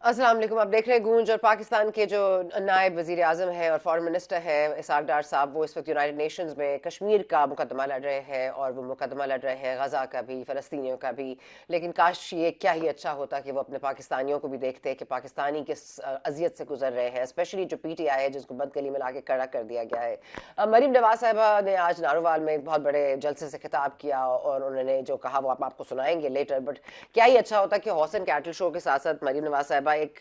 السلام علیکم. آپ دیکھ رہے ہیں گونج. اور پاکستان کے جو نائب وزیر اعظم ہیں اور فارن منسٹر ہیں اسحاق ڈار صاحب، وہ اس وقت یونائٹڈ نیشنز میں کشمیر کا مقدمہ لڑ رہے ہیں، اور وہ مقدمہ لڑ رہے ہیں غزہ کا بھی، فلسطینیوں کا بھی. لیکن کاش یہ کیا ہی اچھا ہوتا کہ وہ اپنے پاکستانیوں کو بھی دیکھتے کہ پاکستانی کس اذیت سے گزر رہے ہیں، اسپیشلی جو پی ٹی آئی ہے جس کو بد گلی میں لا کے کڑا کر دیا گیا ہے. مریم نواز صاحبہ نے آج ناروال میں ایک بہت بڑے جلسے سے خطاب کیا، اور انہوں نے جو کہا وہ آپ کو سنائیں گے لیٹر. بٹ کیا ہی اچھا ہوتا کہ ہاؤس اینڈ کیٹل شو کے ساتھ ساتھ مریم نواز صاحبہ ایک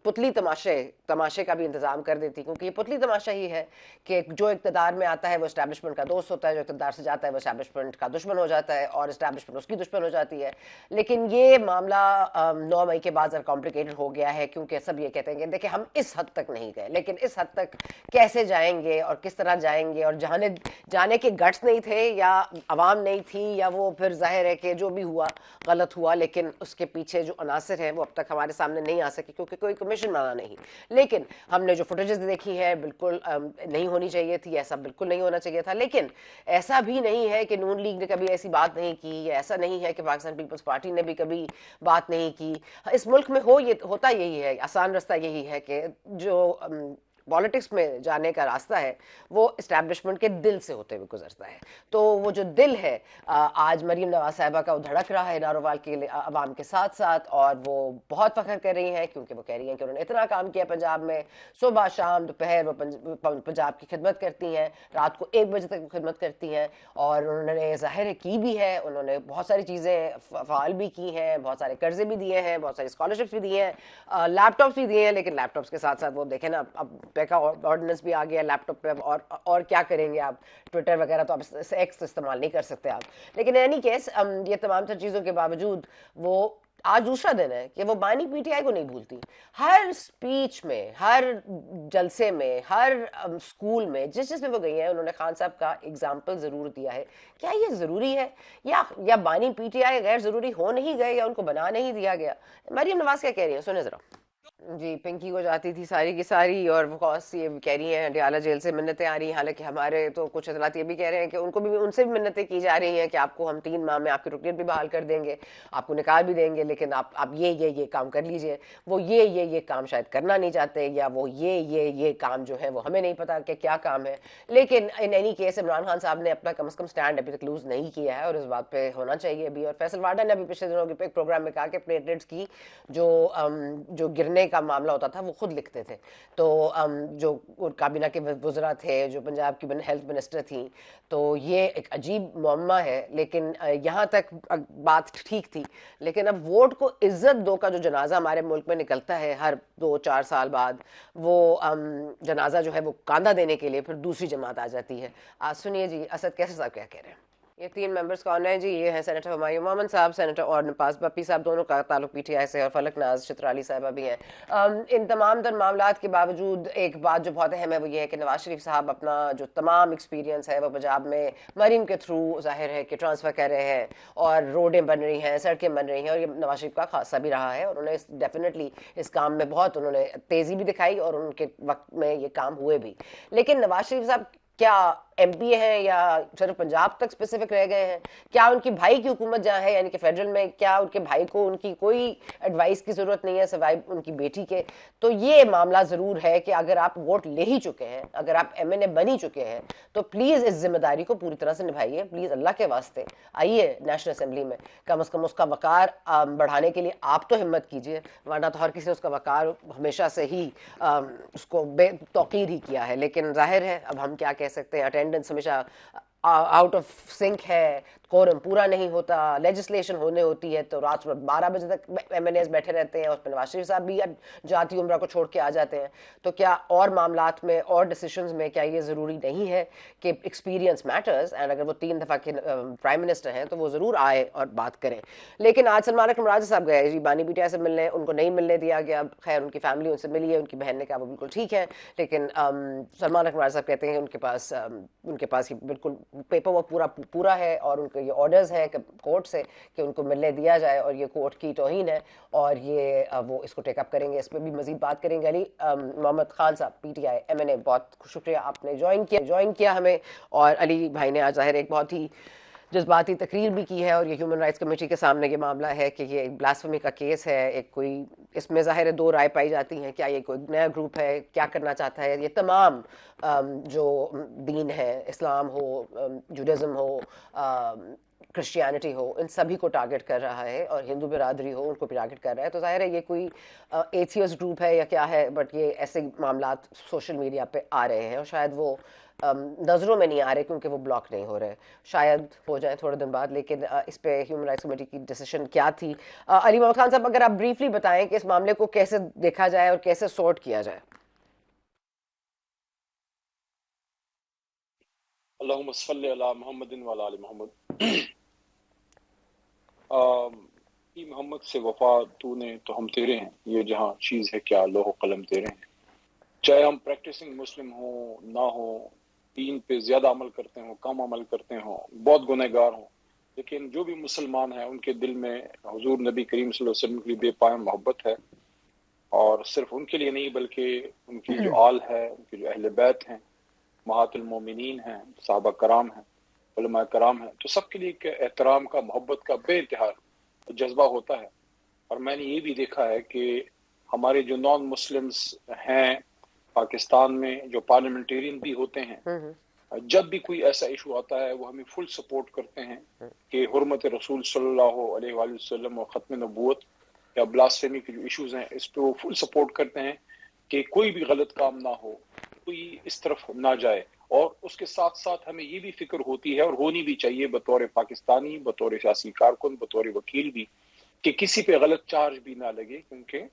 پتلی تماشے کا بھی انتظام کر دیتی، کیونکہ یہ پتلی تماشا ہی ہے کہ جو اقتدار میں آتا ہے وہ اسٹیبلشمنٹ کا دوست ہوتا ہے، جو اقتدار سے جاتا ہے وہ اسٹیبلشمنٹ کا دشمن ہو جاتا ہے، اور اسٹیبلشمنٹ اس کی دشمن ہو جاتی ہے. لیکن یہ معاملہ 9 مئی کے بعد کمپلیکیٹڈ ہو گیا ہے، کیونکہ سب یہ کہتے ہیں کہ دیکھیں ہم اس حد تک نہیں گئے، لیکن اس حد تک کیسے جائیں گے اور کس طرح جائیں گے، اور جانے کے گٹس نہیں تھے یا عوام نہیں تھی، یا وہ پھر ظاہر ہے کہ جو بھی ہوا غلط ہوا، لیکن اس کے پیچھے جو عناصر ہیں وہ اب تک ہمارے سامنے نہیں آ سکے کیونکہ کوئی کمیشن بنا نہیں. لیکن ہم نے جو فوٹیجز دیکھی ہے بالکل نہیں ہونی چاہیے تھی، ایسا بالکل نہیں ہونا چاہیے تھا. لیکن ایسا بھی نہیں ہے کہ نون لیگ نے کبھی ایسی بات نہیں کی، یا ایسا نہیں ہے کہ پاکستان پیپلز پارٹی نے بھی کبھی بات نہیں کی. اس ملک میں ہوتا یہی ہے، آسان راستہ یہی ہے کہ جو پالیٹکس میں جانے کا راستہ ہے وہ اسٹیبلشمنٹ کے دل سے ہوتے ہوئے گزرتا ہے. تو وہ جو دل ہے آج مریم نواز صاحبہ کا وہ دھڑک رہا ہے نارووال کے عوام کے ساتھ ساتھ، اور وہ بہت فخر کر رہی ہیں کیونکہ وہ کہہ رہی ہیں کہ انہوں نے اتنا کام کیا پنجاب میں، صبح شام دوپہر وہ پنجاب کی خدمت کرتی ہیں، رات کو 1 بجے تک خدمت کرتی ہیں، اور انہوں نے ظاہر کی بھی ہے. انہوں نے بہت ساری چیزیں فعال بھی کی ہیں، بہت سارے قرضے بھی دیے ہیں، بہت ساری اسکالرشپس بھی دیے ہیں، لیپ ٹاپس بھی دیے ہیں. لیکن لیپ ٹاپس کے ساتھ ساتھ وہ دیکھیں نا، اب پیکا آرڈیننس بھی آ گیا لیپ ٹاپ پہ، اور کیا کریں گے آپ؟ ٹویٹر وغیرہ تو اب ایکس استعمال نہیں کر سکتے آپ. لیکن اینی کیس یہ تمام تر چیزوں کے باوجود وہ آج دوسرا دن ہے کہ وہ بانی پی ٹی آئی کو نہیں بھولتی. ہر سپیچ میں، ہر جلسے میں، ہر اسکول میں جس میں وہ گئی ہیں، انہوں نے خان صاحب کا اگزامپل ضرور دیا ہے. کیا یہ ضروری ہے، یا بانی پی ٹی آئی غیر ضروری ہو نہیں گئے، یا ان کو بنا نہیں دیا گیا؟ مریم نواز کیا کہہ رہی ہیں سنیں ذرا. جی پنکی کو جاتی تھی ساری کی ساری، اور وہ یہ کہہ رہی ہیں ڈیالہ جیل سے منتیں آ رہی ہیں. حالانکہ ہمارے تو کچھ اطلاعات یہ بھی کہہ رہے ہیں کہ ان سے بھی منتیں کی جا رہی ہیں کہ آپ کو ہم 3 ماہ میں آپ کی رکنیت بھی بحال کر دیں گے، آپ کو نکال بھی دیں گے، لیکن آپ یہ کام کر لیجئے. وہ یہ کام شاید کرنا نہیں چاہتے، یا وہ یہ کام جو ہے وہ ہمیں نہیں پتا کہ کیا کام ہے. لیکن in any case Imran Khan صاحب نے اپنا کم از کم سٹینڈ ابھی تک لوز نہیں کیا ہے، اور اس بات پہ ہونا چاہیے بھی. اور فیصل وارڈا نے ابھی پچھلے دنوں کے ایک پروگرام میں کہا کہ پلیٹلیٹس کی جو گرنے کا معاملہ ہوتا تھا وہ خود لکھتے تھے. تو جو کابینہ کے وزراء تھے، جو پنجاب کی ہیلتھ منسٹر تھیں، تو یہ ایک عجیب معمہ ہے. لیکن یہاں تک بات ٹھیک تھی، لیکن اب ووٹ کو عزت دو کا جو جنازہ ہمارے ملک میں نکلتا ہے ہر 2-4 سال بعد، وہ جنازہ جو ہے وہ کاندھا دینے کے لیے پھر دوسری جماعت آ جاتی ہے. آج سنیے جی اسد کیسے صاحب کیا کہہ رہے ہیں. یہ 3 ممبرس کون ہیں جی؟ یہ ہیں سینیٹر ہمایوں مومن صاحب، سینیٹر اور نپاس بپی صاحب، دونوں کا تعلق پی ٹی آئی سے، اور فلک ناز چترالی صاحبہ بھی ہیں. ان تمام تر معاملات کے باوجود ایک بات جو بہت اہم ہے وہ یہ ہے کہ نواز شریف صاحب اپنا جو تمام ایکسپیرینس ہے وہ پنجاب میں مریم کے تھرو ظاہر ہے کہ ٹرانسفر کر رہے ہیں، اور روڈیں بن رہی ہیں، سڑکیں بن رہی ہیں، اور یہ نواز شریف کا خاصہ بھی رہا ہے. اور انہوں نے ڈیفینیٹلی اس کام میں بہت انہوں نے تیزی بھی دکھائی، اور ان کے وقت میں یہ کام ہوئے بھی. لیکن نواز شریف صاحب کیا ایم پی ہیں یا صرف پنجاب تک اسپیسیفک رہ گئے ہیں؟ کیا ان کی بھائی کی حکومت جہاں ہے یعنی کہ فیڈرل میں، کیا ان کے بھائی کو ان کی کوئی ایڈوائس کی ضرورت نہیں ہے سوائے ان کی بیٹی کے؟ تو یہ معاملہ ضرور ہے کہ اگر آپ ووٹ لے ہی چکے ہیں، اگر آپ ایم این اے بن ہی چکے ہیں، تو پلیز اس ذمہ داری کو پوری طرح سے نبھائیے. پلیز اللہ کے واسطے آئیے نیشنل اسمبلی میں، کم از کم اس کا وقار بڑھانے کے لیے آپ تو ہمت کیجیے، ورنہ تو ہر کسی نے اس کا وقار ہمیشہ سے ہی اس کو بے توقیر ہی کیا ہے. لیکن ظاہر ہے اب ہم کیا کہہ سکتے ہیں، اٹینڈنس ہمیشہ آؤٹ آف سنک ہے، کورم پورا نہیں ہوتا، لیجسلیشن ہونے ہوتی ہے تو رات 12 بجے تک ایم این ایز بیٹھے رہتے ہیں، اور اس پہ نواز شریف صاحب بھی جاتی عمرہ کو چھوڑ کے آ جاتے ہیں. تو کیا اور معاملات میں اور ڈیسیشنز میں کیا یہ ضروری نہیں ہے کہ ایکسپیرینس میٹرز، اینڈ اگر وہ 3 دفعہ کے پرائم منسٹر ہیں تو وہ ضرور آئے اور بات کریں. لیکن آج سلمان اکرم راجہ صاحب گئے جی بانی پی ٹی آئی سے ملنے، ان کو نہیں ملنے دیا گیا. خیر ان کی فیملی ان سے ملی ہے، ان کی بہن نے کہا وہ بالکل ٹھیک ہے. لیکن سلمان اکرم راجہ صاحب کہتے ہیں ان کے پاس یہ بالکل پیپر ورک پورا ہے، اور ان کے یہ آرڈرز ہیں کورٹ سے کہ ان کو ملنے دیا جائے، اور یہ کورٹ کی توہین ہے، اور یہ وہ اس کو ٹیک اپ کریں گے. اس پہ بھی مزید بات کریں گے. علی محمد خان صاحب P T I M N A, بہت شکریہ آپ نے جوائن کیا ہمیں. اور علی بھائی نے آج ظاہر ایک بہت ہی جذباتی تقریر بھی کی ہے، اور یہ ہیومن رائٹس کمیٹی کے سامنے یہ معاملہ ہے کہ یہ بلاسفمی کا کیس ہے. ایک کوئی اس میں ظاہر ہے دو رائے پائی جاتی ہیں، کیا یہ کوئی نیا گروپ ہے، کیا کرنا چاہتا ہے. یہ تمام جو دین ہے، اسلام ہو، جوڈازم ہو، کرسچینٹی ہو، ان سبھی کو ٹارگٹ کر رہا ہے، اور ہندو برادری ہو ان کو بھی ٹارگٹ کر رہا ہے. تو ظاہر ہے یہ کوئی ایتھیوس گروپ ہے یا کیا ہے، بٹ یہ ایسے معاملات سوشل میڈیا پہ آ رہے ہیں، اور شاید وہ نظروں میں نہیں آ رہے کیونکہ وہ بلاک نہیں ہو رہے. شاید ہو جائیں تھوڑے دن بعد، لیکن اس پہ ہیومن رائٹس کمیٹی کی ڈیسیشن کیا تھی. علی محمد خان صاحب، اگر آپ بریفلی بتائیں کہ اس معاملے کو کیسے دیکھا جائے اور کیسے سورٹ کیا جائے. اللہم صلی علی محمد وعلی آل محمد. محمد سے وفا تو نے تو ہم تیرے ہیں، یہ جہاں چیز ہے کیا لوح و قلم تیرے ہیں. چاہے ہم پریکٹسنگ مسلم ہوں نہ ہوں، دین پہ زیادہ عمل کرتے ہوں کم عمل کرتے ہوں، بہت گنہگار ہوں، لیکن جو بھی مسلمان ہیں ان کے دل میں حضور نبی کریم صلی اللہ علیہ وسلم کی بے پایہ محبت ہے. اور صرف ان کے لیے نہیں بلکہ ان کی جو آل ہے، ان کے جو اہل بیت ہیں، مہات المومنین ہیں، صحابہ کرام ہیں، علماء کرام ہیں، تو سب کے لیے ایک احترام کا، محبت کا بے انتہا جذبہ ہوتا ہے. اور میں نے یہ بھی دیکھا ہے کہ ہمارے جو نان مسلمز ہیں پاکستان میں، جو پارلیمنٹیرین بھی ہوتے ہیں، جب بھی کوئی ایسا ایشو آتا ہے وہ ہمیں فل سپورٹ کرتے ہیں کہ حرمت رسول صلی اللہ علیہ وآلہ وسلم اور ختم نبوت یا بلاسفیمی کے جو ایشوز ہیں اس پہ وہ فل سپورٹ کرتے ہیں کہ کوئی بھی غلط کام نہ ہو، کوئی اس طرف نہ جائے. اور اس کے ساتھ ساتھ ہمیں یہ بھی فکر ہوتی ہے اور ہونی بھی چاہیے بطور پاکستانی، بطور سیاسی کارکن، بطور وکیل بھی، کہ کسی پہ غلط چارج بھی نہ لگے، کیونکہ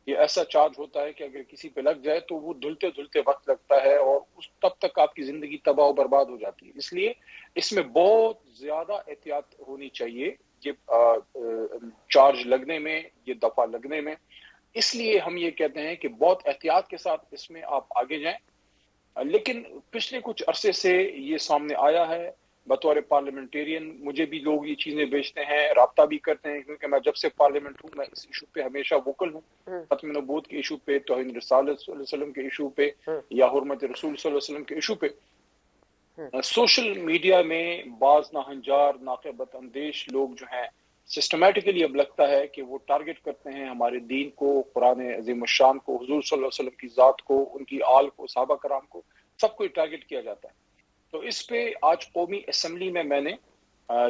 یہ ایسا چارج ہوتا ہے کہ اگر کسی پہ لگ جائے تو وہ دھلتے دھلتے وقت لگتا ہے اور تب تک آپ کی زندگی تباہ و برباد ہو جاتی ہے. اس لیے اس میں بہت زیادہ احتیاط ہونی چاہیے یہ چارج لگنے میں، یہ دفعہ لگنے میں. اس لیے ہم یہ کہتے ہیں کہ بہت احتیاط کے ساتھ اس میں آپ آگے جائیں. لیکن پچھلے کچھ عرصے سے یہ سامنے آیا ہے. بطور پارلیمنٹیرین مجھے بھی لوگ یہ چیزیں بیچتے ہیں، رابطہ بھی کرتے ہیں، کیونکہ میں جب سے پارلیمنٹ ہوں میں اس ایشو پہ ہمیشہ ووکل ہوں. ختم نبوت کے ایشو پہ، توہین رسالت صلی اللہ علیہ وسلم کے ایشو پہ، یا حرمت رسول صلی اللہ علیہ وسلم کے ایشو پہ. سوشل میڈیا میں بعض ناہنجار، ناقبت اندیش لوگ جو ہیں سسٹمیٹکلی اب لگتا ہے کہ وہ ٹارگٹ کرتے ہیں ہمارے دین کو، قرآن عظیم الشان کو، حضور صلی اللہ علیہ وسلم کی ذات کو، ان کی آل کو، صحابہ کرام کو، سب کو ٹارگٹ کیا جاتا ہے. تو اس پہ آج قومی اسمبلی میں نے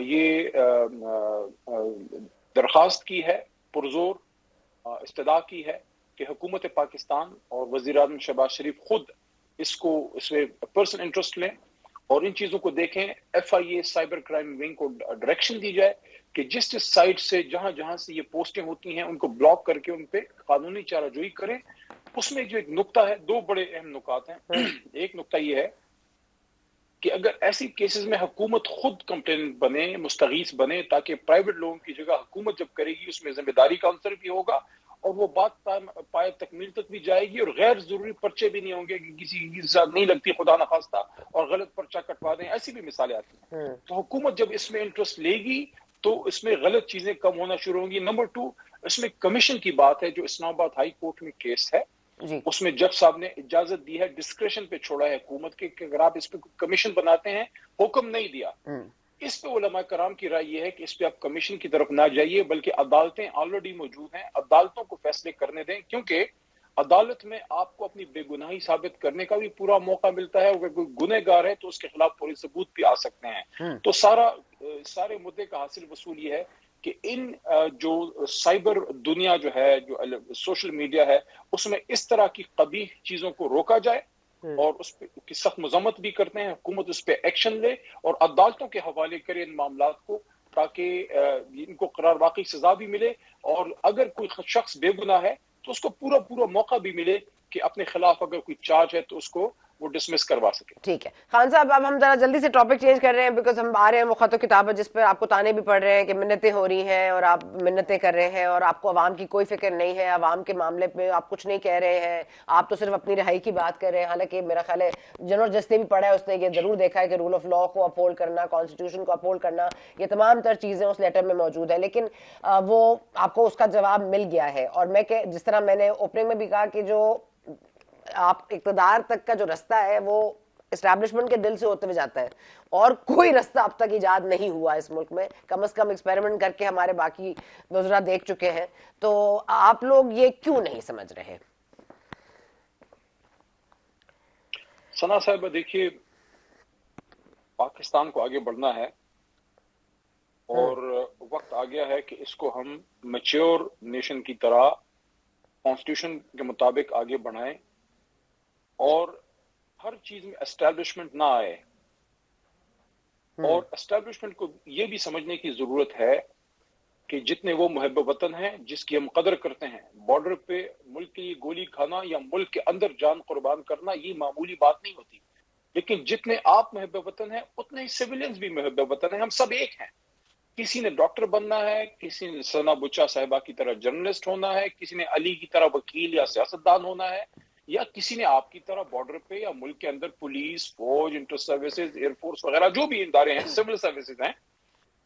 یہ درخواست کی ہے، پرزور استدعا کی ہے کہ حکومت پاکستان اور وزیر اعظم شہباز شریف خود اس میں پرسنل انٹرسٹ لیں اور ان چیزوں کو دیکھیں. FIA سائبر کرائم ونگ کو ڈائریکشن دی جائے کہ جس سائٹ سے جہاں سے یہ پوسٹیں ہوتی ہیں ان کو بلاک کر کے ان پہ قانونی چارہ جوئی کریں. اس میں جو ایک نقطہ ہے، دو بڑے اہم نکات ہیں. ایک نقطہ یہ ہے کہ اگر ایسی کیسز میں حکومت خود کمپلینٹ بنے، مستغیث بنے، تاکہ پرائیویٹ لوگوں کی جگہ حکومت جب کرے گی اس میں ذمہ داری کا عنصر بھی ہوگا اور وہ بات پائے تکمیل تک بھی جائے گی، اور غیر ضروری پرچے بھی نہیں ہوں گے کہ کسی کی ساتھ نہیں لگتی خدا نخواستہ اور غلط پرچہ کٹوا دیں. ایسی بھی مثالیں آتی ہیں. تو حکومت جب اس میں انٹرسٹ لے گی تو اس میں غلط چیزیں کم ہونا شروع ہوں گی. نمبر 2، اس میں کمیشن کی بات ہے. جو اسلام آباد ہائی کورٹ میں کیس ہے اس میں جج صاحب نے اجازت دی ہے، ڈسکریشن پہ چھوڑا ہے حکومت کے کہ اگر آپ اس پہ کمیشن بناتے ہیں، حکم نہیں دیا. اس پہ علماء کرام کی رائے یہ ہے کہ اس پہ آپ کمیشن کی طرف نہ جائیے، بلکہ عدالتیں آلریڈی موجود ہیں، عدالتوں کو فیصلے کرنے دیں، کیونکہ عدالت میں آپ کو اپنی بے گناہی ثابت کرنے کا بھی پورا موقع ملتا ہے. اگر کوئی گنہگار ہے تو اس کے خلاف پوری ثبوت بھی آ سکتے ہیں. تو سارے مدعے کا حاصل وصول یہ ہے کہ ان جو سائبر دنیا جو ہے، جو سوشل میڈیا ہے، اس میں اس طرح کی قبیح چیزوں کو روکا جائے اور اس پہ کی سخت مذمت بھی کرتے ہیں. حکومت اس پہ ایکشن لے اور عدالتوں کے حوالے کرے ان معاملات کو، تاکہ ان کو قرار واقعی سزا بھی ملے، اور اگر کوئی شخص بے گناہ ہے تو اس کو پورا موقع بھی ملے کہ اپنے خلاف اگر کوئی چارج ہے تو اس کو وہ ڈسمس کروا سکے. ٹھیک ہے خان صاحب، اب ہم ذرا جلدی سے ٹاپک چینج کر رہے ہیں، بیکاز ہم آ رہے ہیں وہ خط و کتابت جس پہ آپ کو تانے بھی پڑ رہے ہیں کہ منتیں ہو رہی ہیں اور آپ منتیں کر رہے ہیں اور آپ کو عوام کی کوئی فکر نہیں ہے، عوام کے معاملے پہ آپ کچھ نہیں کہہ رہے ہیں، آپ تو صرف اپنی رہائی کی بات کر رہے ہیں. حالانکہ میرا خیال ہے جنرل جس نے بھی پڑھا ہے اس نے یہ ضرور دیکھا ہے کہ رول آف لا کو اپہولڈ کرنا، کانسٹیٹیوشن کو اپہولڈ کرنا، یہ تمام تر چیزیں اس لیٹر میں موجود ہے. لیکن وہ آپ کو اس کا جواب مل گیا ہے. اور میں کہ جس طرح میں نے اوپننگ میں بھی کہا کہ جو آپ اقتدار تک کا جو رستہ ہے وہ اسٹیبلشمنٹ کے دل سے ہوتے ہوئے جاتا ہے, اور کوئی رستہ اب تک ایجاد نہیں ہوا اس ملک میں, کم از کم ایکسپیریمنٹ کر کے ہمارے باقی وزراء دیکھ چکے ہیں. تو آپ لوگ یہ کیوں نہیں سمجھ رہے؟ ثنا صاحبہ دیکھیے, پاکستان کو آگے بڑھنا ہے اور وقت آ گیا ہے کہ اس کو ہم میچور نیشن کی طرح کانسٹیٹیوشن کے مطابق آگے بڑھائیں, اور ہر چیز میں اسٹیبلشمنٹ نہ آئے, اور اسٹیبلشمنٹ کو یہ بھی سمجھنے کی ضرورت ہے کہ جتنے وہ محب وطن ہیں جس کی ہم قدر کرتے ہیں, بارڈر پہ ملک کے لیے گولی کھانا یا ملک کے اندر جان قربان کرنا یہ معمولی بات نہیں ہوتی, لیکن جتنے آپ محب وطن ہیں اتنے ہی سویلینز بھی محب وطن ہیں. ہم سب ایک ہیں. کسی نے ڈاکٹر بننا ہے, کسی نے ثنا بچا صاحبہ کی طرح جرنلسٹ ہونا ہے, کسی نے علی کی طرح وکیل یا سیاستدان ہونا ہے, یا کسی نے آپ کی طرح بارڈر پہ یا ملک کے اندر پولیس, فوج, انٹر سروسز, ایئر فورس وغیرہ جو بھی ادارے ہیں, سول سروسز ہیں.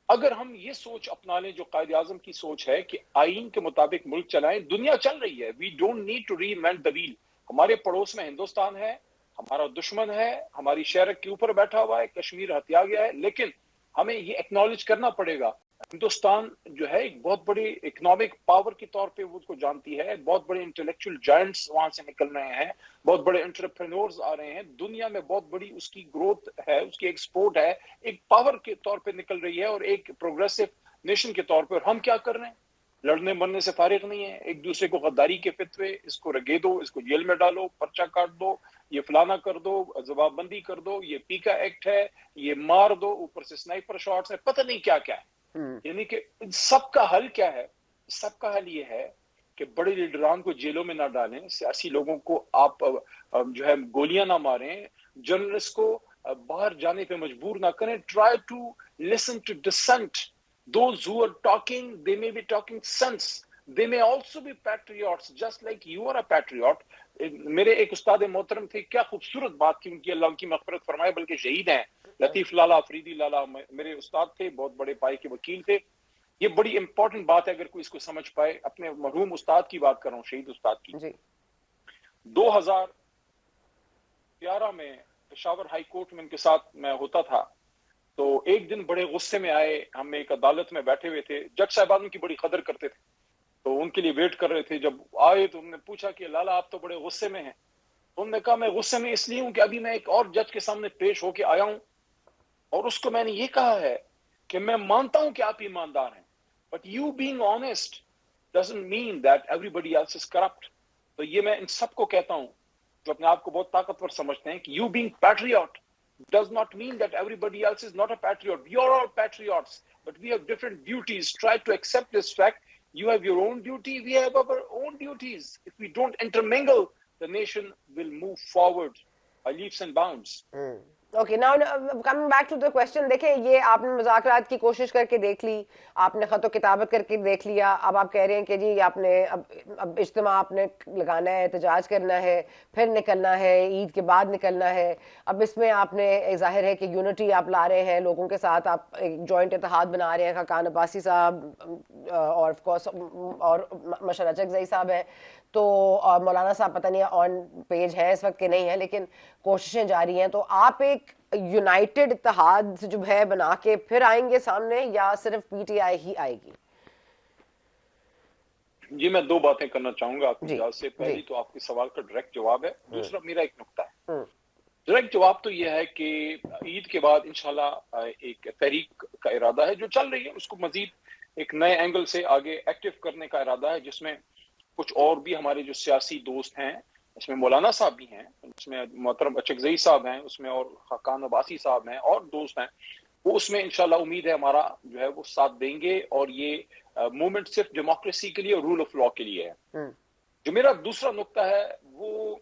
اگر ہم یہ سوچ اپنا لیں جو قائد اعظم کی سوچ ہے کہ آئین کے مطابق ملک چلائیں, دنیا چل رہی ہے. We don't need to reinvent the wheel. ہمارے پڑوس میں ہندوستان ہے, ہمارا دشمن ہے, ہماری شہرک کے اوپر بیٹھا ہوا ہے, کشمیر ہتھیا گیا ہے, لیکن ہمیں یہ ایکنالج کرنا پڑے گا. ہندوستان جو ہے ایک بہت بڑی اکنامک پاور کے طور پہ وہ کو جانتی ہے, بہت بڑے انٹلیکچوئل جائنٹس وہاں سے نکل رہے ہیں, بہت بڑے انٹرپرینورز آ رہے ہیں, دنیا میں بہت بڑی اس کی گروتھ ہے, اس کی ایکسپورٹ ہے, ایک پاور کے طور پہ نکل رہی ہے, اور ایک پروگریسو نیشن کے طور پہ. اور ہم کیا کر رہے ہیں؟ لڑنے مرنے سے فارغ نہیں ہے. ایک دوسرے کو غداری کے فتوے, اس کو رگے دو, اس کو جیل میں ڈالو, پرچہ کاٹ دو, یہ فلانا کر دو, جواب بندی کر دو, یہ پیکا ایکٹ ہے, یہ مار دو, اوپر سے سنائپر شاٹس ہے, پتہ نہیں کیا کیا ہے. یعنی کہ ان سب کا حل کیا ہے؟ سب کا حل یہ ہے کہ بڑے لیڈران کو جیلوں میں نہ ڈالیں, سیاسی لوگوں کو آپ جو ہے گولیاں نہ ماریں, جرنلسٹ کو باہر جانے پہ مجبور نہ کریں. Try to listen to dissent. Those who are talking, they may be talking sense. They may also be patriots, just like you are a patriot. میرے ایک استاد محترم تھے, کیا خوبصورت بات کی ان کی, اللہ ان کی مغفرت فرمائے, بلکہ شہید ہیں, لطیف لالا افریدی لالا میرے استاد تھے, بہت بڑے پائے کے وکیل تھے. یہ بڑی امپورٹنٹ بات ہے اگر کوئی اس کو سمجھ پائے. اپنے مرحوم استاد کی بات کر رہا ہوں, شہید استاد کی. 2011 میں پشاور ہائی کورٹ میں ان کے ساتھ میں ہوتا تھا, تو ایک دن بڑے غصے میں آئے. ہم ایک عدالت میں بیٹھے ہوئے تھے, جج صاحبان ان کی بڑی قدر کرتے تھے, تو ان کے لیے ویٹ کر رہے تھے. جب آئے تو انہوں نے پوچھا کہ لالا آپ تو بڑے غصے میں ہیں. انہوں نے کہا میں غصے میں اس لیے ہوں کہ ابھی میں ایک اور جج کے سامنے پیش ہو کے آیا ہوں, اور اس کو میں نے یہ کہا ہے کہ میں مانتا ہوں کہ آپ ایماندار ہیں, but you being honest doesn't mean that everybody else is corrupt. تو یہ میں ان سب کو کہتا ہوں جو اپنے آپ کو بہت طاقتور سمجھتے ہیں کہ you being Patriot does not mean that everybody else is not a patriot. We are all patriots, but we have different duties. Try to accept this fact. You have your own duty, we have our own duties. If we don't intermingle, the nation will move forward by leaps and bounds. Okay, now coming back to the question. دیکھیں, یہ آپ نے مذاکرات کی کوشش کر کے دیکھ لی, آپ نے خط و کتابت کر کے دیکھ لیا, اب آپ کہہ رہے ہیں کہ جی آپ نے اب اجتماع آپ نے لگانا ہے, احتجاج کرنا ہے, پھر نکلنا ہے, عید کے بعد نکلنا ہے. اب اس میں آپ نے ظاہر ہے کہ یونٹی آپ لا رہے ہیں, لوگوں کے ساتھ آپ ایک جوائنٹ اتحاد بنا رہے ہیں. خاقان عباسی صاحب اور آف کورس اور مشرا چکزئی صاحب ہیں, تو مولانا صاحب پتہ نہیں آن پیج ہے اس وقت کہ نہیں ہے, لیکن کوششیں جاری ہیں. تو آپ ایک یونائٹڈ اتحاد جو ہے بنا کے پھر آئیں گے سامنے, یا صرف پی ٹی آئی ہی آئے گی؟ جی میں دو باتیں کرنا چاہوں گا آپ کی اجازت سے. پہلی تو آپ کے سوال کا ڈائریکٹ جواب ہے, دوسرا میرا ایک نقطہ ہے. ڈائریکٹ جواب تو یہ ہے کہ عید کے بعد انشاءاللہ ایک تحریک کا ارادہ ہے جو چل رہی ہے, اس کو مزید ایک نئے اینگل سے آگے ایکٹیو کرنے کا ارادہ ہے, جس میں کچھ اور بھی ہمارے جو سیاسی دوست ہیں, اس میں مولانا صاحب بھی ہیں, اس میں محترم اچکزئی صاحب ہیں, اس میں اور خاقان عباسی صاحب ہیں, اور دوست ہیں, وہ اس میں انشاءاللہ امید ہے ہمارا جو ہے وہ ساتھ دیں گے. اور یہ موومنٹ صرف ڈیموکریسی کے لیے اور رول آف لا کے لیے ہے. جو میرا دوسرا نقطہ ہے وہ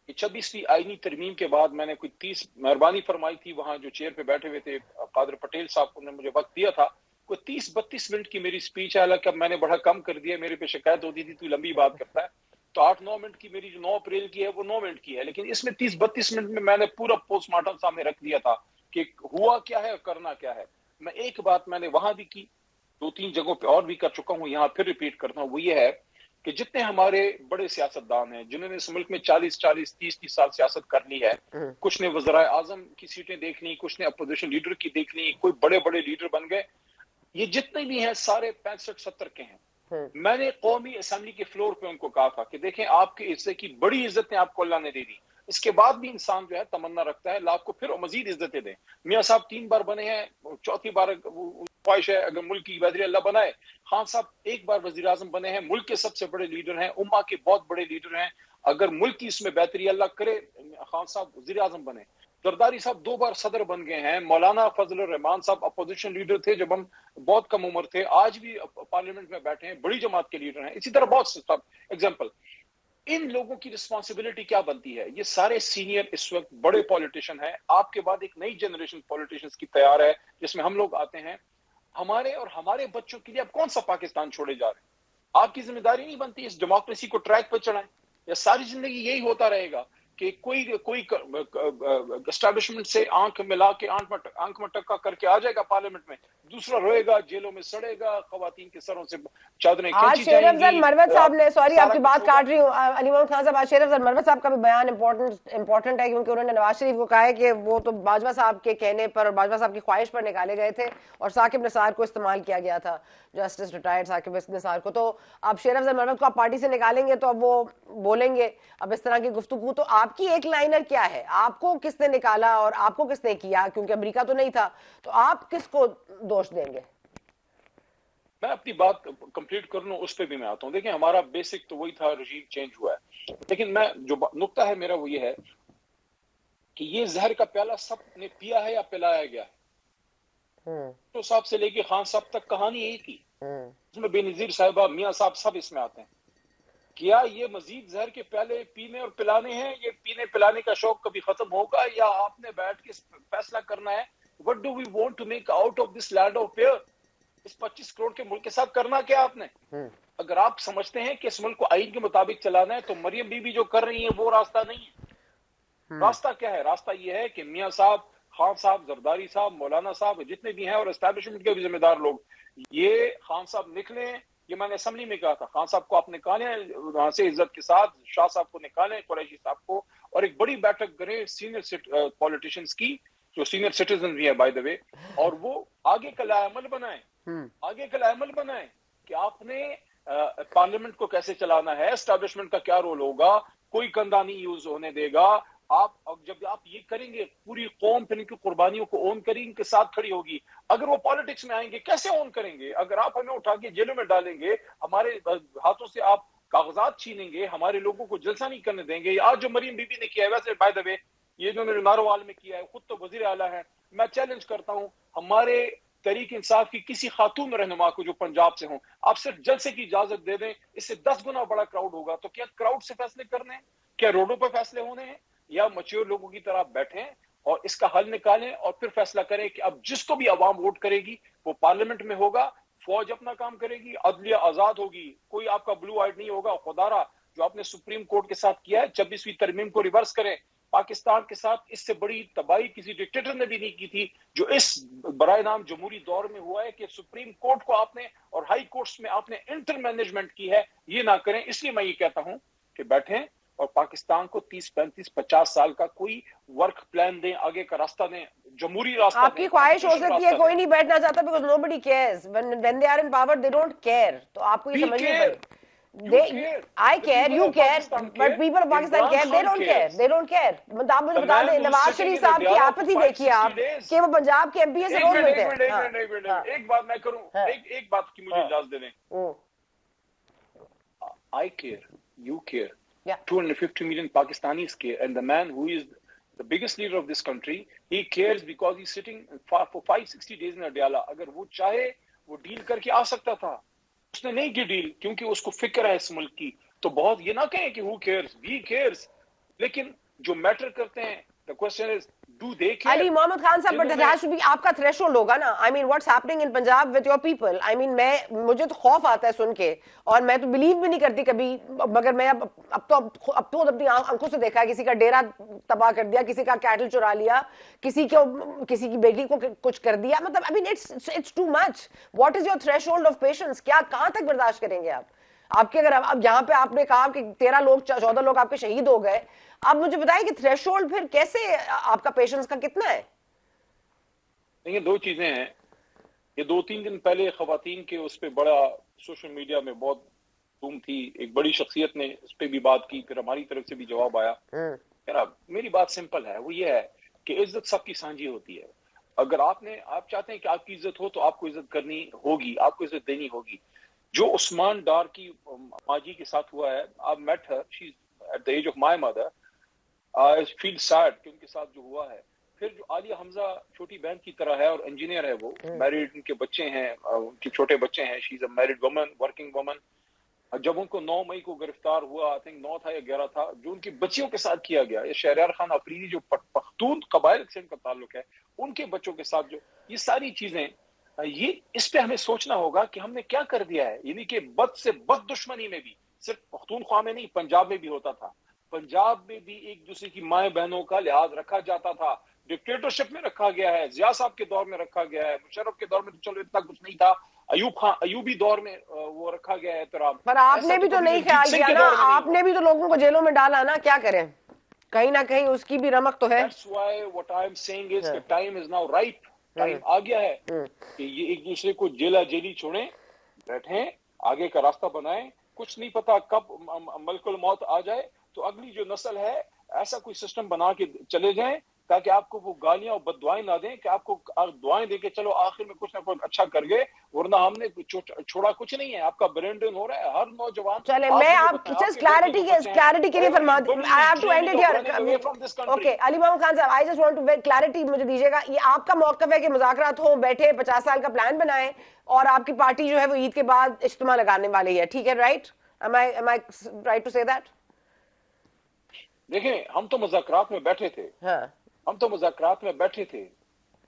26ویں آئینی ترمیم کے بعد میں نے کوئی 30 مہربانی فرمائی تھی, وہاں جو چیئر پہ بیٹھے ہوئے تھے قادر پٹیل صاحب نے مجھے وقت دیا تھا, کوئی 30-32 منٹ کی میری سپیچ ہے, حالانکہ میں نے بڑا کم کر دیا, میرے پہ شکایت ہوتی تھی تو لمبی بات کرتا ہے. تو 8-9 منٹ کی میری جو 9 اپریل کی ہے وہ 9 منٹ کی ہے, لیکن اس میں 30-32 منٹ میں نے پورا پوسٹ مارٹم سامنے رکھ دیا تھا کہ ہوا کیا ہے اور کرنا کیا ہے. میں ایک بات میں نے وہاں بھی کی, 2-3 جگہوں پہ اور بھی کر چکا ہوں, یہاں پھر ریپیٹ کرتا ہوں, وہ یہ ہے کہ جتنے ہمارے بڑے سیاستدان ہیں جنہوں نے اس ملک میں 40-30 سال سیاست کر لی ہے, کچھ نے وزرائے اعظم کی سیٹیں دیکھ لی, کچھ نے اپوزیشن لیڈر کی دیکھ لی, کوئی بڑے بڑے لیڈر بن گئے, یہ جتنے بھی ہیں سارے 65-70 کے ہیں. میں نے قومی اسمبلی کے فلور پہ ان کو کہا تھا کہ دیکھیں آپ کے عزت کی بڑی عزتیں آپ کو اللہ نے دے دی, اس کے بعد بھی انسان جو ہے تمنا رکھتا ہے اللہ آپ کو پھر مزید عزتیں دیں. میاں صاحب 3 بار بنے ہیں, 4تھی بار خواہش ہے اگر ملک کی وزیر اللہ بنائے. خان صاحب 1 بار وزیر اعظم بنے ہیں, ملک کے سب سے بڑے لیڈر ہیں, امہ کے بہت بڑے لیڈر ہیں, اگر ملک کی اس میں بہتری اللہ کرے خان صاحب وزیر اعظم بنے. زرداری صاحب 2 بار صدر بن گئے ہیں, مولانا فضل الرحمان صاحب اپوزیشن لیڈر تھے جب ہم بہت کم عمر تھے, آج بھی پارلیمنٹ میں بیٹھے ہیں, بڑی جماعت کے لیڈر ہیں. اسی طرح بہت سے ایگزامپل. ان لوگوں کی رسپانسبلٹی کیا بنتی ہے؟ یہ سارے سینئر اس وقت بڑے پولیٹیشین ہیں, آپ کے بعد ایک نئی جنریشن پولیٹیشنز کی تیار ہے جس میں ہم لوگ آتے ہیں. ہمارے اور ہمارے بچوں کے لیے اب کون سا پاکستان چھوڑے جا رہے ہیں؟ آپ کی ذمہ داری نہیں بنتی اس ڈیموکریسی کو ٹریک پہ چڑھائیں, یا ساری زندگی یہی ہوتا رہے گا کہ کوئی اسٹیبلشمنٹ سے آنکھ ملا کے آنکھ میں ٹکا کر کے آ جائے گا پارلیمنٹ میں, دوسرا روئے گا, جیلوں میں سڑے گا, خواتین کے سروں سے چادریں کھینچی جائیں گی. آج شیر افضل مروت صاحب نے, سوری آپ کی بات کاٹ رہی ہوں علی محمد خان صاحب, آج شیر افضل مروت صاحب کا بھی بیان امپورٹنٹ ہے کیونکہ انہوں نے نواز شریف کو کہا ہے کہ وہ تو باجوہ صاحب کے کہنے پر اور باجوہ صاحب کی خواہش پر نکالے گئے تھے اور ثاقب نثار کو استعمال کیا گیا تھا, جسٹس ریٹائرڈ ثاقب نثار کو. تو اب شیر افضل مروت کو آپ پارٹی سے نکالیں گے تو اب وہ بولیں گے اب اس طرح کی گفتگو. تو آپ کی ایک لائنر کیا ہے, آپ کو کس نے نکالا اور آپ کو کس نے کیا, کیونکہ امریکہ تو نہیں تھا, تو آپ کس کو دوش دیں گے؟ میں اپنی بات کمپلیٹ کر لوں, اس پہ بھی میں آتا ہوں. دیکھیں ہمارا بیسک تو وہی تھا, رجیم چینج ہوا ہے, لیکن میں جو نقطہ ہے میرا وہ یہ ہے کہ یہ زہر کا پیالہ سب نے پیا ہے یا پلایا گیا ہے. تو صاحب سے لے کے خان صاحب تک کہانی یہی تھی, اس میں بے نظیر صاحبہ میاں صاحب سب اس میں آتے ہیں. کیا یہ مزید زہر کے پیالے پینے اور پلانے ہیں؟ یہ پینے پلانے کا شوق کبھی ختم ہوگا, یا آپ نے بیٹھ کے فیصلہ کرنا ہے what do we want to make out of this land of fear, اس 25 کروڑ کے ملک کے ساتھ کرنا کیا آپ نے؟ اگر آپ سمجھتے ہیں کہ اس ملک کو آئین کے مطابق چلانا ہے تو مریم بی بی جو کر رہی ہیں وہ راستہ نہیں ہے. راستہ کیا ہے؟ راستہ یہ ہے کہ میاں صاحب, خان صاحب, زرداری صاحب, مولانا صاحب, جتنے بھی ہیں اور اسٹیبلشمنٹ کے بھی ذمہ دار لوگ, یہ خان صاحب نکلیں. یہ میں نے اسمبلی میں کہا تھا, خان صاحب کو آپ نکالیں وہاں سے عزت کے ساتھ, شاہ صاحب کو نکالیں, قریشی صاحب کو, اور ایک بڑی بیٹھک کریں سینئر پولیٹیشنز کی جو سینئر سٹیزن بھی ہے بائی دا وے, اور وہ آگے کا لائحہ عمل بنائیں کہ آپ نے پارلیمنٹ کو کیسے چلانا ہے, اسٹیبلشمنٹ کا کیا رول ہوگا, کوئی کندھا نہیں یوز ہونے دے گا. آپ جب آپ یہ کریں گے پوری قوم پھر ان کی قربانیوں کو اون کریں, ان کے ساتھ کھڑی ہوگی. اگر وہ پالیٹکس میں آئیں گے کیسے اون کریں گے؟ اگر آپ ہمیں اٹھا کے جیلوں میں ڈالیں گے, ہمارے ہاتھوں سے آپ کاغذات چھینیں گے, ہمارے لوگوں کو جلسہ نہیں کرنے دیں گے. آج جو مریم بی بی نے کیا ہے, ویسے بائی دا وے یہ جو میرے ناروال میں کیا ہے, خود تو وزیر اعلیٰ ہے, میں چیلنج کرتا ہوں ہمارے تحریک انصاف کی کسی خاتون رہنما کو جو پنجاب سے ہوں, آپ صرف جلسے کی اجازت دے دیں, اس سے 10 گنا بڑا کراؤڈ ہوگا. تو کیا کراؤڈ سے فیصلے کرنے ہیں؟ کیا روڈوں پہ فیصلے ہونے ہیں؟ یا میچور لوگوں کی طرح بیٹھیں اور اس کا حل نکالیں اور پھر فیصلہ کریں کہ اب جس کو بھی عوام ووٹ کرے گی وہ پارلیمنٹ میں ہوگا, فوج اپنا کام کرے گی, عدلیہ آزاد ہوگی, کوئی آپ کا بلو آئیڈ نہیں ہوگا. خدارا جو آپ نے سپریم کورٹ کے ساتھ کیا ہے, 26ویں ترمیم کو ریورس کریں. پاکستان کے ساتھ اس سے بڑی تباہی کسی ڈکٹیٹر نے بھی نہیں کی تھی جو اس برائے نام جمہوری دور میں ہوا ہے کہ سپریم کورٹ کو آپ نے اور ہائی کورٹس میں آپ نے انٹر مینجمنٹ کی ہے. یہ نہ کریں. اس لیے میں یہ کہتا ہوں کہ بیٹھیں اور پاکستان کو 30-35-50 سال کا کوئی ورک پلان دیں, آگے کا راستہ دیں, جمہوری راستہ دیں. آپ کی خواہش ہو سکتی ہے کوئی نہیں بیٹھنا چاہتا because nobody cares when they are in power they don't care. تو آپ کو یہ سمجھنا پڑے. I care, you care, but people of Pakistan care, they don't care. آپ مجھے بتا دیں نواز شریف صاحب کی آپتی دیکھیے آپ کہ وہ پنجاب کے MP سے روز ملتے ہیں. ایک بات میں کروں, ایک بات کی مجھے اجازت دے دیں. I care, you care. 250 million Pakistanis care, and the man who is the biggest leader of this country, he cares because he's sitting for 560 days in Adiala. اگر وہ چاہے وہ ڈیل کر کے آ سکتا تھا, اس نے نہیں کی ڈیل کیونکہ اس کو فکر ہے اس ملک کی. تو بہت یہ نہ کہیں کہ who cares, we cares, لیکن جو میٹر کرتے ہیں the question is do they care. علی محمد خان صاحب, but that has to be آپ کا threshold ہوگا نا. I mean what's happening in Punjab with your people. I mean مجھے تو خوف آتا ہے سن کے, اور میں تو بلیو بھی نہیں کرتی کبھی, مگر میں اب تو اپنی آنکھوں سے دیکھا ہے کسی کا ڈیرا تباہ کر دیا, کسی کا کیٹل چرا لیا, کسی کی بیٹی کو کچھ کر دیا. مطلب I mean it's too much. What is your threshold of patience? کیا کہاں تک برداشت کریں گے آپ؟ آپ کے اگر اب یہاں پہ آپ نے کہا کہ 13 لوگ 14 لوگ آپ کے شہید ہو گئے, آپ مجھے بتائیں کہ تھریش ہولڈ پھر کیسے آپ کا پیشنس کا کتنا ہے؟ دیکھیں دو چیزیں ہیں. یہ 2-3 دن پہلے خواتین کے اس پہ بڑا سوشل میڈیا میں بہت دھوم تھی, ایک بڑی شخصیت نے اس پہ بھی بات کی, پھر ہماری طرف سے بھی جواب آیا. میری بات سمپل ہے, وہ یہ ہے کہ عزت سب کی سانجھی ہوتی ہے. اگر آپ چاہتے ہیں کہ آپ کی عزت ہو تو آپ کو عزت کرنی ہوگی, آپ کو عزت دینی ہوگی. جو عثمان ڈار کی ماجی کے ساتھ ہوا ہے, آپ meet her, she is at the age of my mother, I feel sad کہ ان کے ساتھ جو ہوا ہے. پھر جو عالیہ حمزہ چھوٹی بہن کی طرح ہے اور انجینئر ہے, وہ میرڈ, ان کے بچے ہیں, ان کے چھوٹے بچے ہیں, شی از a married women, working women. جب ان کو 9 مئی کو گرفتار ہوا, آئی تھنک 9 تھا یا 11 تھا, جو ان کی بچیوں کے ساتھ کیا گیا, یہ شہریار خان آفریدی جو پختون قبائل سے ان کا تعلق ہے, ان کے بچوں کے ساتھ جو یہ ساری چیزیں, یہ اس پہ ہمیں سوچنا ہوگا کہ ہم نے کیا کر دیا ہے. یعنی کہ بد سے بد دشمنی میں بھی, صرف پختونخوا میں نہیں, پنجاب میں بھی ہوتا تھا. پنجاب میں بھی ایک دوسرے کی مائیں بہنوں کا لحاظ رکھا جاتا تھا. ڈکٹیٹرشپ میں رکھا گیا ہے, ضیاء صاحب کے دور میں رکھا گیا ہے, مشرف کے دور میں تو چلو اتنا کچھ نہیں تھا, ایوبی دور میں وہ رکھا گیا ہے احترام. پر آپ نے بھی تو نہیں خیال کیا نا, آپ نے بھی تو لوگوں کو جیلوں میں ڈالا نا, کیا کریں, کہیں نہ کہیں اس کی بھی رمق تو ہے. That's why what I'm saying is that time is now ripe, time آ گیا ہے کہ یہ ایک دوسرے کو جیلا جیلی چھوڑیں, بیٹھیں, آگے کا راستہ بنائیں. کچھ نہیں پتا کب ملک الموت آ جائے, تو اگلی جو نسل ہے ایسا کوئی سسٹم بنا کے چلے جائیں تاکہ آپ کو وہ گالیاں اور بد دعائیں نہ دیں, کہ آپ کو دعائیں دے کے چلو آخر میں کچھ نہ کچھ اچھا کر گئے, ورنہ ہم نے چھوڑا کچھ نہیں ہے. آپ کا برین ڈرین ہو رہا ہے, ہر نوجوان. چلے میں آپ جسٹ کلیئرٹی کے لیے فرما دوں, I have to end it here. Okay, علی محمد خان صاحب, I just want to clarity مجھے دیجیے گا, یہ آپ کا موقف ہے کہ مذاکرات ہوں, بیٹھے 50 سال کا پلان بنائیں, اور آپ کی پارٹی جو ہے وہ عید کے بعد اجتماع لگانے والی ہے, ٹھیک ہے, right? Am I right to say that? دیکھیں ہم تو مذاکرات میں بیٹھے تھے, ہم تو مذاکرات میں بیٹھے تھے,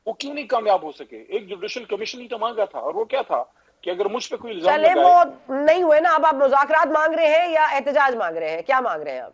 وہ کیوں نہیں کامیاب ہو سکے؟ ایک جوڈیشل کمیشن ہی تو مانگا تھا, اور وہ کیا تھا کہ اگر مجھ پہ کوئی الزام چلے وہ نہیں ہوئے نا, اب آپ مذاکرات مانگ رہے ہیں یا احتجاج مانگ رہے ہیں, کیا مانگ رہے ہیں آپ؟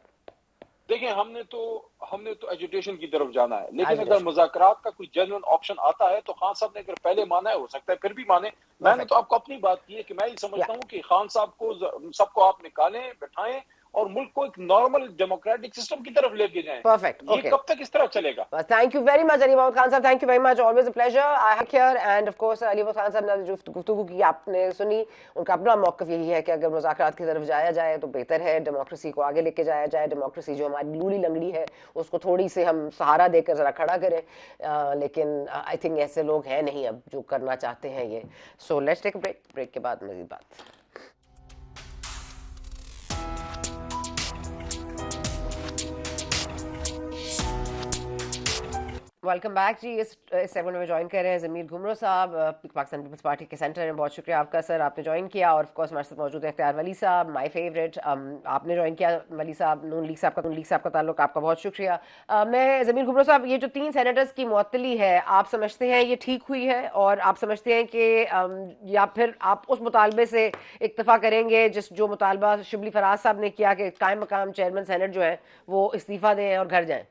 دیکھیں ہم نے تو ایجوٹیشن کی طرف جانا ہے, لیکن اگر مذاکرات کا کوئی جنرل آپشن آتا ہے تو خان صاحب نے اگر پہلے مانا ہے, ہو سکتا ہے پھر بھی مانے. میں نے تو آپ کو اپنی بات کی ہے کہ میں یہ سمجھتا ہوں کہ خان صاحب کو سب کو آپ نکالیں, بٹھائیں, اور ملک کو ایک نارمل ڈیموکریٹک سسٹم کی طرف لے کے جائیں. پرفیکٹ, یہ کب تک اس طرح چلے گا؟ Thank you very much Ali Muhammad Khan صاحب, thank you very much, always a pleasure. I have here and of course Ali Muhammad Khan صاحب نے جو گفتگو کی آپ نے سنی, ان کا اپنا موقف یہی ہے کہ اگر مذاکرات کی طرف جایا جائے تو بہتر ہے, ڈیموکریسی کو آگے لے کے جایا جائے, ڈیموکریسی جو ہماری لوڑی لنگڑی ہے اس کو تھوڑی سے ہم سہارا دے کر ذرا کھڑا کریں, لیکن آئی تھنک ایسے لوگ ہیں نہیں اب جو کرنا چاہتے ہیں یہ. So let's take a break, break کے بعد مزید بات. ویلکم بیک جی. اس سیگمنٹ میں جوائن کر رہے ہیں ضمیر گھمرو صاحب, پاکستان پیپلز پارٹی کے سینٹر ہیں. بہت شکریہ آپ کا سر, آپ نے جوائن کیا. اور آف کورس ہمارے ساتھ موجود ہیں اختیار ولی صاحب, مائی فیوریٹ. آپ نے جوائن کیا ولی صاحب, نون لیگ صاحب کا تعلق, آپ کا بہت شکریہ. میں ضمیر گھمرو صاحب, یہ جو 3 سینیٹرز کی معطلی ہے, آپ سمجھتے ہیں یہ ٹھیک ہوئی ہے, اور آپ سمجھتے ہیں کہ یا پھر آپ اس مطالبے سے اکتفا کریں گے جو مطالبہ شبلی فراز صاحب نے کیا کہ قائم مقام چیئرمین سینٹ جو ہیں وہ استعفیٰ دیں اور گھر جائیں؟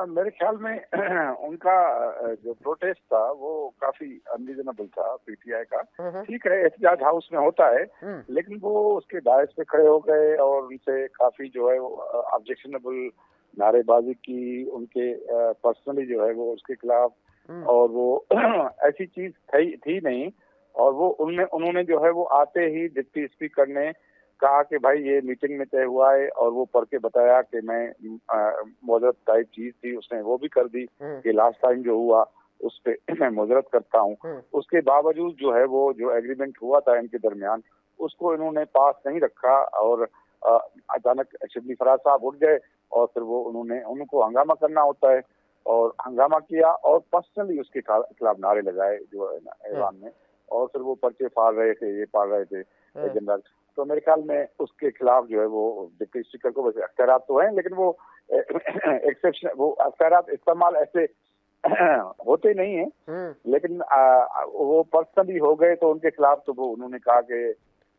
میرے خیال میں ان کا جو پروٹیسٹ تھا وہ کافی انریزنیبل تھا پی ٹی آئی کا. ٹھیک ہے, احتجاج ہاؤس میں ہوتا ہے, لیکن وہ اس کے دائز پہ کھڑے ہو گئے اور ان سے کافی جو ہے آبجیکشنیبل نعرے بازی کی, ان کے پرسنلی جو ہے وہ اس کے خلاف, اور وہ ایسی چیز تھی نہیں. اور وہ انہوں نے جو ہے وہ آتے ہی ڈپٹی اسپیکر نے کہا کہ بھائی یہ میٹنگ میں طے ہوا ہے, اور وہ پڑھ کے بتایا کہ میں معذرت ٹائپ چیز تھی, اس نے وہ بھی کر دی کہ لاسٹ ٹائم جو ہوا اس پہ میں معذرت کرتا ہوں. اس کے باوجود جو ہے وہ جو ایگریمنٹ ہوا تھا ان کے درمیان اس کو انہوں نے پاس نہیں رکھا, اور اچانک شبلی فراز صاحب اٹھ گئے, اور پھر وہ ان کو ہنگامہ کرنا ہوتا ہے, اور ہنگامہ کیا, اور پرسنلی اس کے خلاف نعرے لگائے جو ایوان میں, اور پھر وہ پرچے پھاڑ رہے تھے, یہ پھاڑ رہے تھے جنرل. تو میرے خیال میں اس کے خلاف جو ہے وہ ڈپٹی اسپیکر کو ویسے اختیارات تو ہیں, لیکن وہ ایکسیپشن, وہ اختیارات استعمال ایسے ہوتے نہیں ہیں, لیکن وہ پرسنلی ہو گئے تو ان کے خلاف تو وہ انہوں نے کہا کہ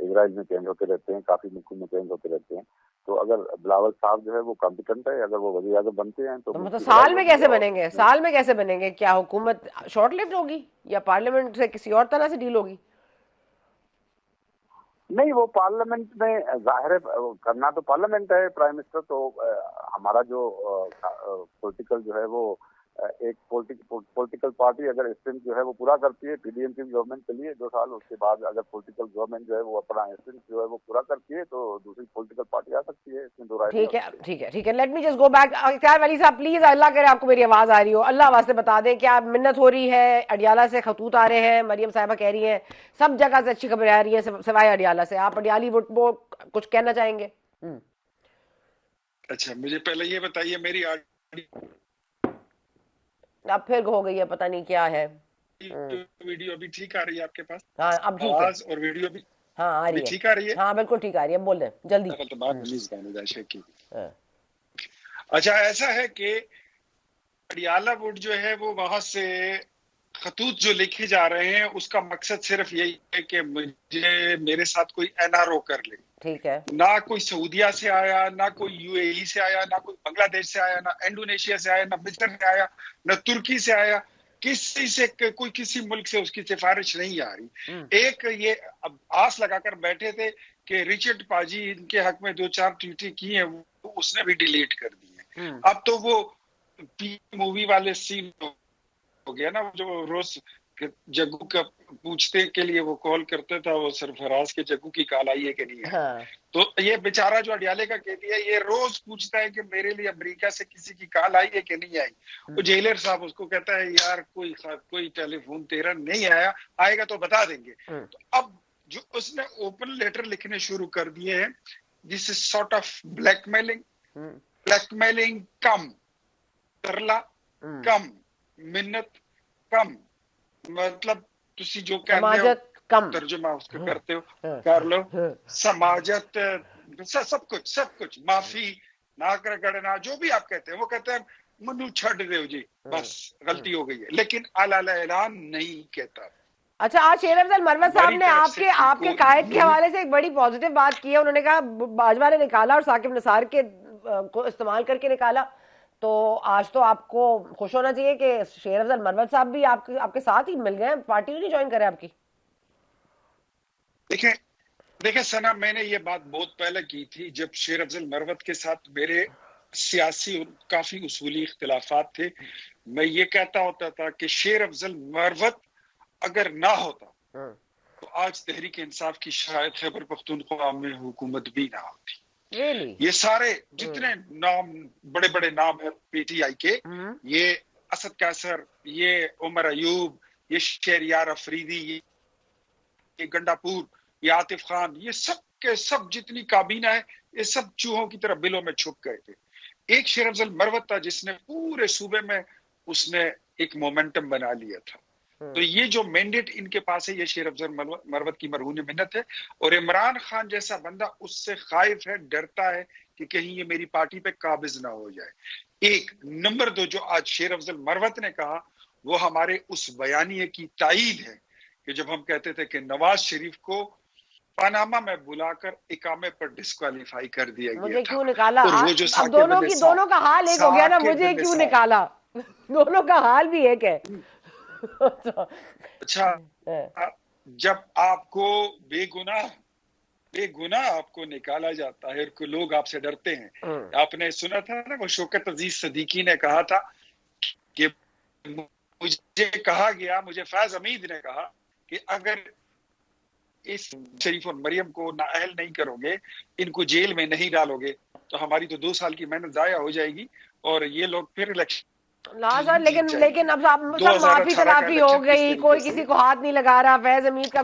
اسرائیل میں چینج ہوتے رہتے ہیں, کافی ملکوں میں چینج ہوتے رہتے ہیں. تو اگر بلاول صاحب جو ہے وہ کمپیٹنٹ ہے, اگر وہ وزیر اعظم بنتے ہیں تو مطلب سال میں کیسے بنیں گے, سال میں کیسے بنیں گے؟ کیا حکومت شارٹ لیفٹ ہوگی یا پارلیمنٹ سے کسی اور طرح سے ڈیل ہوگی؟ نہیں, وہ پارلیمنٹ میں ظاہر ہے کرنا تو پارلیمنٹ ہے, پرائم منسٹر تو ہمارا جو پولیٹیکل جو ہے وہ ایک پولیٹیکل پارٹی اگر اسٹنٹ جو ہے وہ پورا کرتی ہے پی ڈی ایم کی گورنمنٹ کے لیے 2 سال, اس کے بعد اگر پولیٹیکل گورنمنٹ جو ہے وہ اپنا اسٹنٹ جو ہے وہ پورا کرتی ہے تو دوسری پولیٹیکل پارٹی آ سکتی ہے, اس میں 2 رائے نہیں. ٹھیک ہے let me just go back. اختیار ولی صاحب پلیز, اللہ کرے آپ کو میری آواز آ رہی ہو, اللہ واسطے بتا دیں کیا منت ہو رہی ہے؟ اڈیالہ سے خطوط آ رہے ہیں, مریم صاحبہ کہہ رہی ہیں سب جگہ سے اچھی خبریں آ رہی ہیں سوائے اڈیالہ سے. آپ اڈیالی وہ کچھ کہنا چاہیں گے؟ اچھا, مجھے پہلے یہ بتائیے میری اب پھر ہو گئی ہے پتہ نہیں کیا ہے. ویڈیو ابھی ٹھیک آ رہی ہے آپ کے پاس؟ ہاں اب ٹھیک ہے, آواز اور ویڈیو بھی ہاں آ رہی ہے, ٹھیک آ رہی ہے, ہاں بالکل ٹھیک آ رہی ہے, بول دیں جلدی. اچھا, ایسا ہے کہ اڈیالہ ووڈ جو ہے وہ وہاں سے خطوط جو لکھے جا رہے ہیں اس کا مقصد صرف یہی ہے کہ میرے ساتھ کوئی این آر او کر لے. ٹھیک ہے, نہ کوئی سعودیہ سے آیا, نہ کوئی یو اے ای سے آیا, نہ کوئی بنگلہ دیش سے آیا, نہ انڈونیشیا سے آیا, نہ مصر سے آیا, نہ ترکی سے آیا, کسی سے کوئی کسی ملک سے اس کی سفارش نہیں آ رہی. ایک یہ آس لگا کر بیٹھے تھے کہ رچرڈ پاجی ان کے حق میں 2-4 ٹویٹیں کی ہیں, وہ اس نے بھی ڈیلیٹ کر دی ہیں. اب تو وہ مووی والے سین ہو گیا نا, جو روز جگو کا پوچھتے کے لیے وہ کال کرتا تھا, وہ سرفراز کے جگو کی کال آئی ہے کہ نہیں ہے. تو یہ بیچارہ جو اڈیالے کا کہتی ہے یہ روز پوچھتا ہے کہ میرے لیے امریکہ سے کسی کی کال آئی ہے کہ نہیں آئی. وہ جیلر صاحب اس کو کہتا ہے یار کوئی ٹیلی فون تیرا نہیں آیا, آئے گا تو بتا دیں گے. تو اب جو اس نے اوپن لیٹر لکھنے شروع کر دیے ہیں, دس از سارٹ آف بلیک میلنگ کم ترلا کم منت کم, مطلب تسی جو کہتے ہو ترجمہ اس کا کرتے ہو کر لو, سماجت سب کچھ معافی نہ کرنا جو بھی آپ کہتے ہیں, وہ کہتے ہیں منو چھڑ دے جی بس غلطی ہو گئی ہے, لیکن اعلان نہیں کہتا. اچھا, آج شیر افضل مروت صاحب نے آپ کے قائد کے حوالے سے ایک بڑی پازیٹیو بات کی ہے. انہوں نے کہا باجوہ نے نکالا اور ثاقب نثار کے کو استعمال کر کے نکالا, تو آج تو آپ کو خوش ہونا چاہیے کہ شیر افضل مروت صاحب بھی آپ کے ساتھ ہی مل گئے, پارٹی نہیں جوائن کرے آپ کی. دیکھیں سنا, میں نے یہ بات بہت پہلے کی تھی جب شیر افضل مروت کے ساتھ میرے سیاسی کافی اصولی اختلافات تھے. میں یہ کہتا ہوتا تھا کہ شیر افضل مروت اگر نہ ہوتا تو آج تحریک انصاف کی شاید خیبر پختونخوا میں حکومت بھی نہ ہوتی. یہ سارے جتنے نام بڑے بڑے نام ہیں پی ٹی آئی کے, یہ اسد قیصر, یہ عمر ایوب, یہ شہریار افریدی, یہ گنڈا پور, یہ عاطف خان, یہ سب کے سب جتنی کابینہ ہے یہ سب چوہوں کی طرح بلوں میں چھپ گئے تھے. ایک شیر افضل مروت تھا جس نے پورے صوبے میں اس نے ایک مومنٹم بنا لیا تھا. تو یہ جو مینڈیٹ ان کے پاس ہے یہ شیر افضل مروت کی مرہون منت ہے. اور عمران خان جیسا بندہ اس سے خائف ہے, ڈرتا ہے کہ کہیں یہ میری پارٹی پہ قابض نہ ہو جائے. ایک نمبر 2, جو آج شیر افضل مروت نے کہا وہ ہمارے اس بیانیے کی تائید ہے کہ جب ہم کہتے تھے کہ نواز شریف کو پاناما میں بلا کر اقامے پر ڈسکوالیفائی کر دیا گیا تھا. مجھے کیوں نکالا؟ اور وہ جو دونوں کا حال ایک ہو گیا نا, مجھے کیوں نکالا, دونوں کا حال بھی ایک ہے. اچھا, جب آپ کو بے گناہ آپ کو نکالا جاتا ہے اور لوگ آپ سے ڈرتے ہیں. آپ نے سنا تھا نا وہ شوکت عزیز صدیقی نے کہا تھا کہ مجھے کہا گیا, مجھے فیض حمید نے کہا کہ اگر اس شریف اور مریم کو نااہل نہیں کرو گے, ان کو جیل میں نہیں ڈالو گے, تو ہماری تو 2 سال کی محنت ضائع ہو جائے گی اور یہ لوگ پھر الیکشن. لیکن اب سب معافی تلافی ہو گئی, کوئی کسی کو ہاتھ نہیں لگا رہا. فیض حمید کا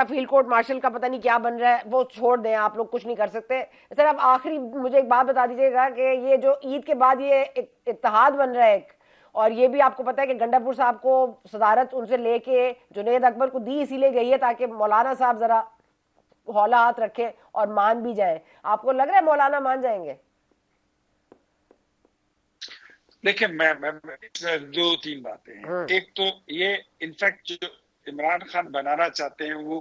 فیلڈ کورٹ مارشل کا پتہ نہیں کیا بن رہا ہے, وہ چھوڑ دیں, آپ لوگ کچھ نہیں کر سکتے. سر اب آخری مجھے ایک بات بتا دیجیے گا کہ یہ جو عید کے بعد یہ اتحاد بن رہا ہے ایک, اور یہ بھی آپ کو پتا ہے کہ گنڈا پور صاحب کو صدارت ان سے لے کے جنید اکبر کو دی اسی لیے گئی ہے تاکہ مولانا صاحب ذرا ہولا ہاتھ رکھیں اور مان بھی جائیں. آپ کو لگ رہا ہے مولانا مان جائیں گے؟ دیکھیں میں 2-3 باتیں ہیں. ایک تو یہ انفیکٹ جو عمران خان بنانا چاہتے ہیں وہ